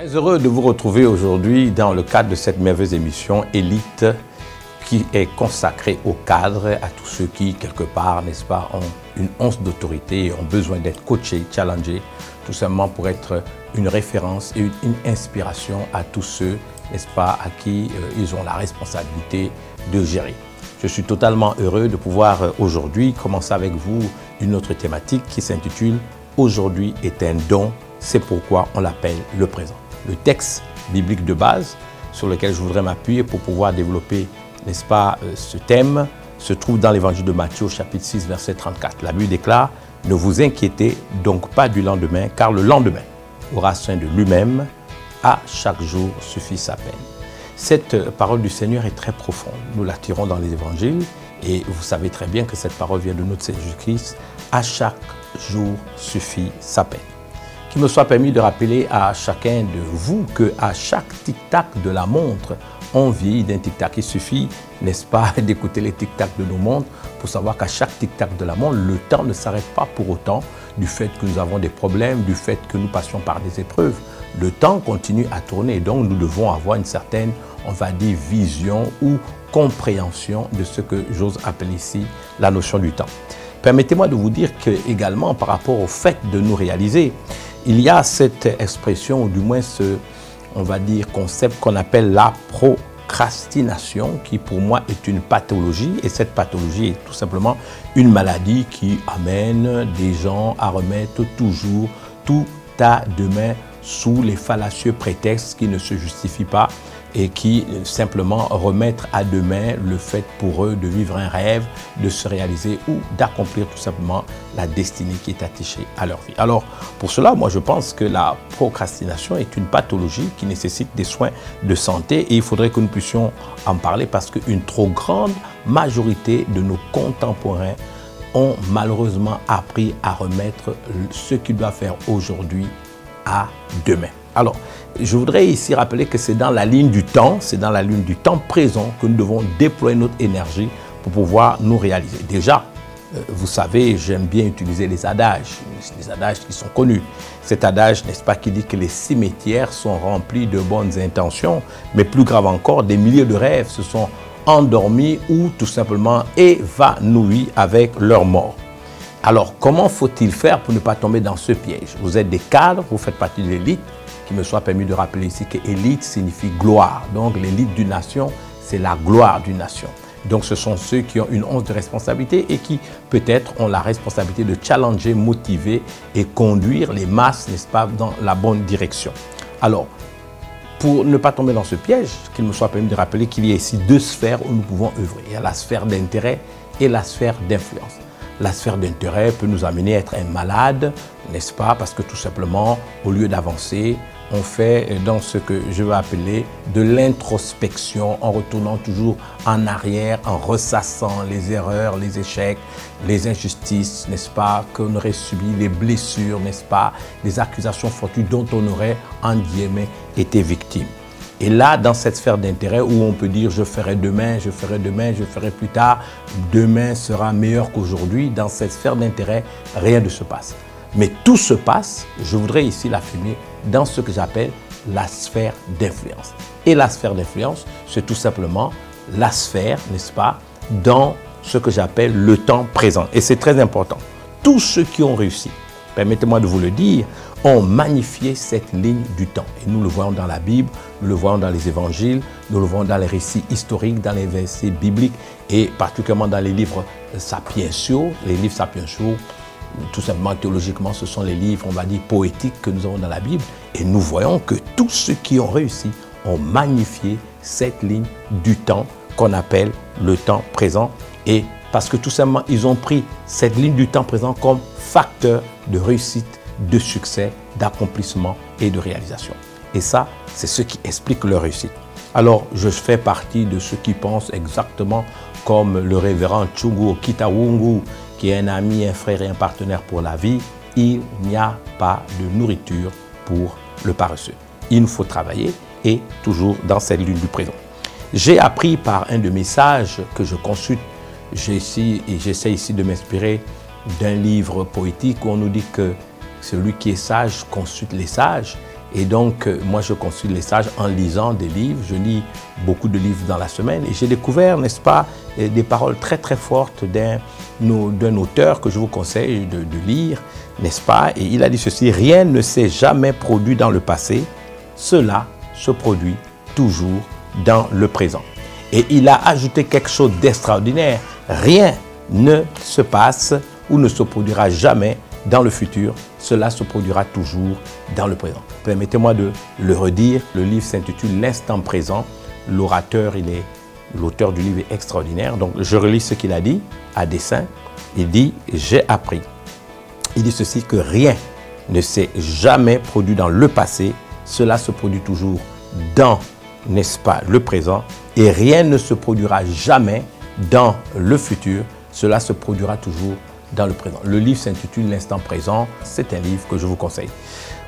Très heureux de vous retrouver aujourd'hui dans le cadre de cette merveilleuse émission Élite qui est consacrée au cadre, à tous ceux qui, quelque part, n'est-ce pas, ont une once d'autorité et ont besoin d'être coachés, challengés, tout simplement pour être une référence et une inspiration à tous ceux, n'est-ce pas, à qui ils ont la responsabilité de gérer. Je suis totalement heureux de pouvoir aujourd'hui commencer avec vous une autre thématique qui s'intitule « Aujourd'hui est un don ». C'est pourquoi on l'appelle le présent. Le texte biblique de base sur lequel je voudrais m'appuyer pour pouvoir développer, n'est-ce pas, ce thème, se trouve dans l'évangile de Matthieu, chapitre 6, verset 34. La Bible déclare « Ne vous inquiétez donc pas du lendemain, car le lendemain aura soin de lui-même, à chaque jour suffit sa peine. » Cette parole du Seigneur est très profonde. Nous la tirons dans les évangiles et vous savez très bien que cette parole vient de notre Seigneur Jésus-Christ. À chaque jour suffit sa peine. Qu'il me soit permis de rappeler à chacun de vous qu'à chaque tic-tac de la montre, on vieillit d'un tic-tac. Il suffit, n'est-ce pas, d'écouter les tic-tac de nos montres pour savoir qu'à chaque tic-tac de la montre, le temps ne s'arrête pas pour autant du fait que nous avons des problèmes, du fait que nous passions par des épreuves. Le temps continue à tourner et donc nous devons avoir une certaine, on va dire, vision ou compréhension de ce que j'ose appeler ici la notion du temps. Permettez-moi de vous dire que également par rapport au fait de nous réaliser, il y a cette expression, ou du moins ce, on va dire, concept qu'on appelle la procrastination, qui pour moi est une pathologie. Et cette pathologie est tout simplement une maladie qui amène des gens à remettre toujours tout à demain sous les fallacieux prétextes qui ne se justifient pas et qui simplement remettent à demain le fait pour eux de vivre un rêve, de se réaliser ou d'accomplir tout simplement la destinée qui est attachée à leur vie. Alors pour cela, moi je pense que la procrastination est une pathologie qui nécessite des soins de santé et il faudrait que nous puissions en parler parce qu'une trop grande majorité de nos contemporains ont malheureusement appris à remettre ce qu'ils doivent faire aujourd'hui à demain. Alors, je voudrais ici rappeler que c'est dans la ligne du temps, c'est dans la ligne du temps présent que nous devons déployer notre énergie pour pouvoir nous réaliser. Déjà, vous savez, j'aime bien utiliser les adages qui sont connus. Cet adage, n'est-ce pas, qui dit que les cimetières sont remplis de bonnes intentions, mais plus grave encore, des milliers de rêves se sont endormis ou tout simplement évanouis avec leur mort. Alors, comment faut-il faire pour ne pas tomber dans ce piège? Vous êtes des cadres, vous faites partie de l'élite. Qu'il me soit permis de rappeler ici que élite signifie gloire. Donc, l'élite d'une nation, c'est la gloire d'une nation. Donc, ce sont ceux qui ont une once de responsabilité et qui, peut-être, ont la responsabilité de challenger, motiver et conduire les masses, n'est-ce pas, dans la bonne direction. Alors, pour ne pas tomber dans ce piège, qu'il me soit permis de rappeler qu'il y a ici deux sphères où nous pouvons œuvrer. Il y a la sphère d'intérêt et la sphère d'influence. La sphère d'intérêt peut nous amener à être un malade, n'est-ce pas? Parce que tout simplement, au lieu d'avancer, on fait dans ce que je vais appeler de l'introspection, en retournant toujours en arrière, en ressassant les erreurs, les échecs, les injustices, n'est-ce pas, qu'on aurait subi, les blessures, n'est-ce pas, les accusations fortuites dont on aurait, en guillemets, été victime. Et là, dans cette sphère d'intérêt où on peut dire « je ferai demain, je ferai demain, je ferai plus tard, demain sera meilleur qu'aujourd'hui », dans cette sphère d'intérêt, rien ne se passe. Mais tout se passe, je voudrais ici l'affirmer, dans ce que j'appelle la sphère d'influence. Et la sphère d'influence, c'est tout simplement la sphère, n'est-ce pas, dans ce que j'appelle le temps présent. Et c'est très important. Tous ceux qui ont réussi, permettez-moi de vous le dire, ont magnifié cette ligne du temps. Et nous le voyons dans la Bible, nous le voyons dans les évangiles, nous le voyons dans les récits historiques, dans les versets bibliques et particulièrement dans les livres sapientiaux. Les livres sapientiaux, tout simplement théologiquement, ce sont les livres, on va dire, poétiques que nous avons dans la Bible. Et nous voyons que tous ceux qui ont réussi ont magnifié cette ligne du temps qu'on appelle le temps présent. Et parce que tout simplement, ils ont pris cette ligne du temps présent comme facteur de réussite, de succès, d'accomplissement et de réalisation. Et ça, c'est ce qui explique leur réussite. Alors, je fais partie de ceux qui pensent exactement comme le révérend Chungu Kitawungu, qui est un ami, un frère et un partenaire pour la vie. Il n'y a pas de nourriture pour le paresseux. Il nous faut travailler et toujours dans cette ligne du présent. J'ai appris par un de mes sages que je consulte, j'essaie ici de m'inspirer d'un livre poétique où on nous dit que celui qui est sage consulte les sages Et donc, moi, je consulte les sages en lisant des livres. Je lis beaucoup de livres dans la semaine. Et j'ai découvert, n'est-ce pas, des paroles très, très fortes d'un auteur que je vous conseille de lire, n'est-ce pas? Et il a dit ceci: rien ne s'est jamais produit dans le passé. Cela se produit toujours dans le présent. Et il a ajouté quelque chose d'extraordinaire. Rien ne se passe ou ne se produira jamais dans le futur. Cela se produira toujours dans le présent. Permettez-moi de le redire. Le livre s'intitule L'instant présent. L'auteur du livre est extraordinaire. Donc, je relis ce qu'il a dit à dessein. Il dit: j'ai appris. Il dit ceci, que rien ne s'est jamais produit dans le passé. Cela se produit toujours dans, n'est-ce pas, le présent. Et rien ne se produira jamais dans le futur. Cela se produira toujours dans le présent. Le livre s'intitule L'instant présent. C'est un livre que je vous conseille.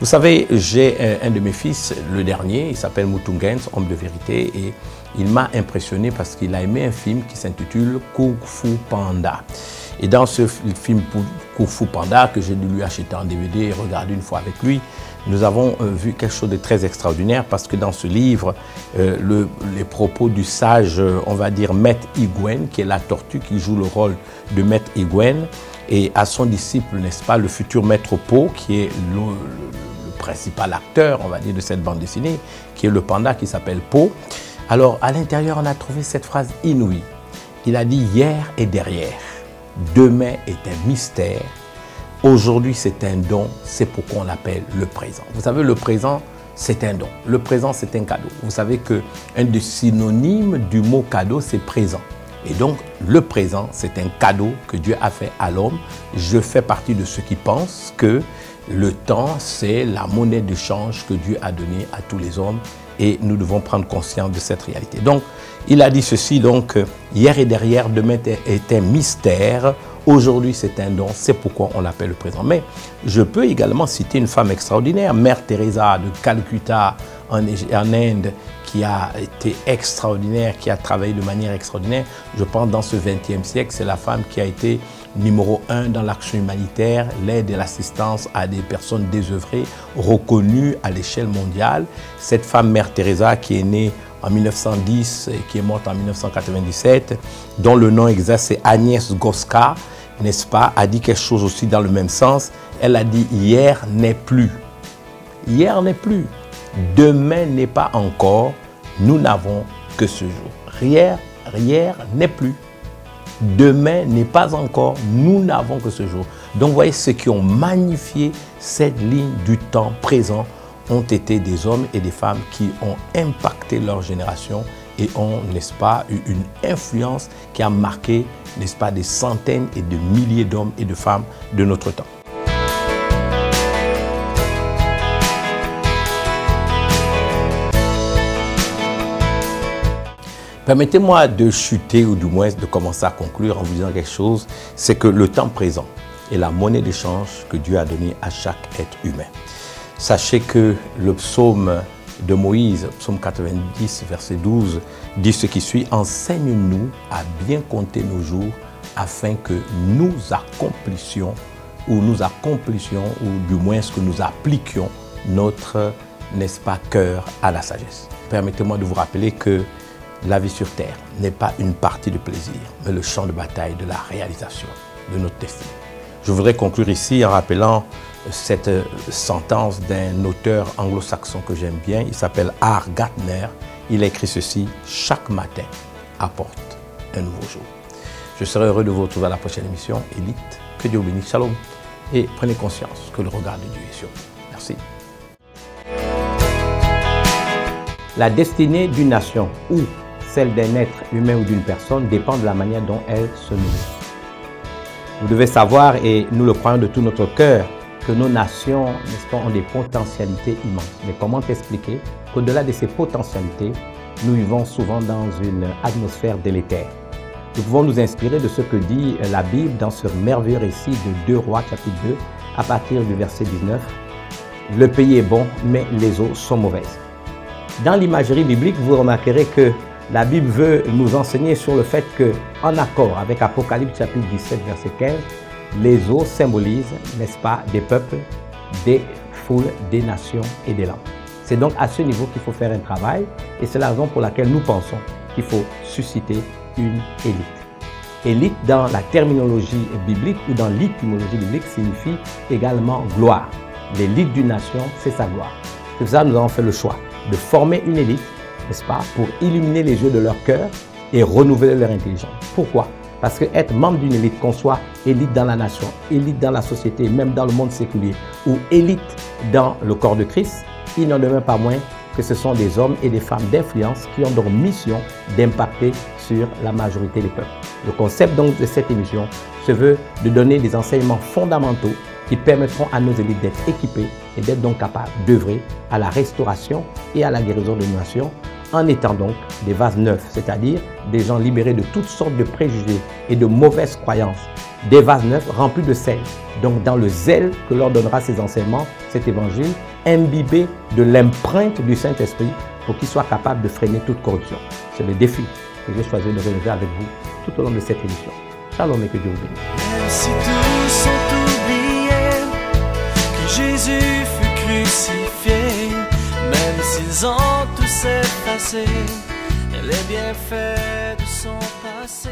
Vous savez, j'ai un de mes fils, le dernier, il s'appelle Mutungens, homme de vérité, et il m'a impressionné parce qu'il a aimé un film qui s'intitule Kung Fu Panda. Et dans ce film Kung Fu Panda, que j'ai dû lui acheter en DVD et regarder une fois avec lui, nous avons vu quelque chose de très extraordinaire parce que dans ce livre, les propos du sage, on va dire Maître Higuène, qui est la tortue qui joue le rôle de Maître Higuène, et à son disciple, n'est-ce pas, le futur Maître Po, qui est le principal acteur, on va dire, de cette bande dessinée, qui est le panda qui s'appelle Po. Alors, à l'intérieur, on a trouvé cette phrase inouïe. Il a dit: hier et derrière, demain est un mystère. Aujourd'hui, c'est un don, c'est pourquoi on l'appelle le présent. Vous savez, le présent, c'est un don. Le présent, c'est un cadeau. Vous savez qu'un des synonymes du mot cadeau, c'est présent. Et donc, le présent, c'est un cadeau que Dieu a fait à l'homme. Je fais partie de ceux qui pensent que le temps, c'est la monnaie d'échange que Dieu a donnée à tous les hommes. Et nous devons prendre conscience de cette réalité. Donc, il a dit ceci, donc, hier et derrière, demain est un mystère. Aujourd'hui, c'est un don, c'est pourquoi on l'appelle le présent. Mais je peux également citer une femme extraordinaire, Mère Teresa de Calcutta en Inde, qui a été extraordinaire, qui a travaillé de manière extraordinaire. Je pense dans ce XXe siècle, c'est la femme qui a été numéro 1 dans l'action humanitaire, l'aide et l'assistance à des personnes désœuvrées, reconnues à l'échelle mondiale. Cette femme, Mère Teresa, qui est née en 1910 et qui est morte en 1997, dont le nom exact c'est Agnès Goska, n'est-ce pas, a dit quelque chose aussi dans le même sens. Elle a dit: hier n'est plus. Hier n'est plus. Demain n'est pas encore. Nous n'avons que ce jour. Hier n'est plus. Demain n'est pas encore. Nous n'avons que ce jour. Donc, vous voyez, ceux qui ont magnifié cette ligne du temps présent ont été des hommes et des femmes qui ont impacté leur génération et ont, n'est-ce pas, eu une influence qui a marqué, n'est-ce pas, des centaines et de milliers d'hommes et de femmes de notre temps. Permettez-moi de chuter ou du moins de commencer à conclure en vous disant quelque chose, c'est que le temps présent est la monnaie d'échange que Dieu a donnée à chaque être humain. Sachez que le psaume de Moïse, psaume 90, verset 12, dit ce qui suit: enseigne-nous à bien compter nos jours afin que nous accomplissions, ou du moins que nous appliquions notre, n'est-ce pas, cœur à la sagesse. Permettez-moi de vous rappeler que la vie sur terre n'est pas une partie de plaisir, mais le champ de bataille de la réalisation de notre destinée. Je voudrais conclure ici en rappelant cette sentence d'un auteur anglo-saxon que j'aime bien. Il s'appelle R. Gardner. Il a écrit ceci: chaque matin apporte un nouveau jour. Je serai heureux de vous retrouver à la prochaine émission. Élite, que Dieu vous bénisse. Shalom. Et prenez conscience que le regard de Dieu est sur vous. Merci. La destinée d'une nation ou celle d'un être humain ou d'une personne dépend de la manière dont elle se nourrit. Vous devez savoir, et nous le croyons de tout notre cœur, que nos nations, n'est-ce pas, ont des potentialités immenses. Mais comment expliquer qu'au-delà de ces potentialités, nous vivons souvent dans une atmosphère délétère? Nous pouvons nous inspirer de ce que dit la Bible dans ce merveilleux récit de 2 Rois, chapitre 2, à partir du verset 19. Le pays est bon, mais les eaux sont mauvaises. Dans l'imagerie biblique, vous remarquerez que la Bible veut nous enseigner sur le fait que, en accord avec Apocalypse chapitre 17, verset 15, les eaux symbolisent, n'est-ce pas, des peuples, des foules, des nations et des langues. C'est donc à ce niveau qu'il faut faire un travail et c'est la raison pour laquelle nous pensons qu'il faut susciter une élite. Élite dans la terminologie biblique ou dans l'étymologie biblique signifie également gloire. L'élite d'une nation, c'est sa gloire. C'est pour ça que nous avons fait le choix de former une élite, n'est-ce pas, pour illuminer les yeux de leur cœur et renouveler leur intelligence. Pourquoi? Parce que être membre d'une élite, qu'on soit élite dans la nation, élite dans la société, même dans le monde séculier, ou élite dans le corps de Christ, il n'en demeure pas moins que ce sont des hommes et des femmes d'influence qui ont donc mission d'impacter sur la majorité des peuples. Le concept donc de cette émission se veut de donner des enseignements fondamentaux qui permettront à nos élites d'être équipées et d'être donc capables d'œuvrer à la restauration et à la guérison de nos nations en étant donc des vases neufs, c'est-à-dire des gens libérés de toutes sortes de préjugés et de mauvaises croyances, des vases neufs remplis de sel. Donc dans le zèle que leur donnera ces enseignements, cet évangile, imbibé de l'empreinte du Saint-Esprit pour qu'ils soient capables de freiner toute corruption. C'est le défi que j'ai choisi de relever avec vous tout au long de cette émission. Shalom et que Dieu vous bénisse. Même si tous sont oubliés, que Jésus fut crucifié, même s'ils ont tous effacé les bienfaits de son passé.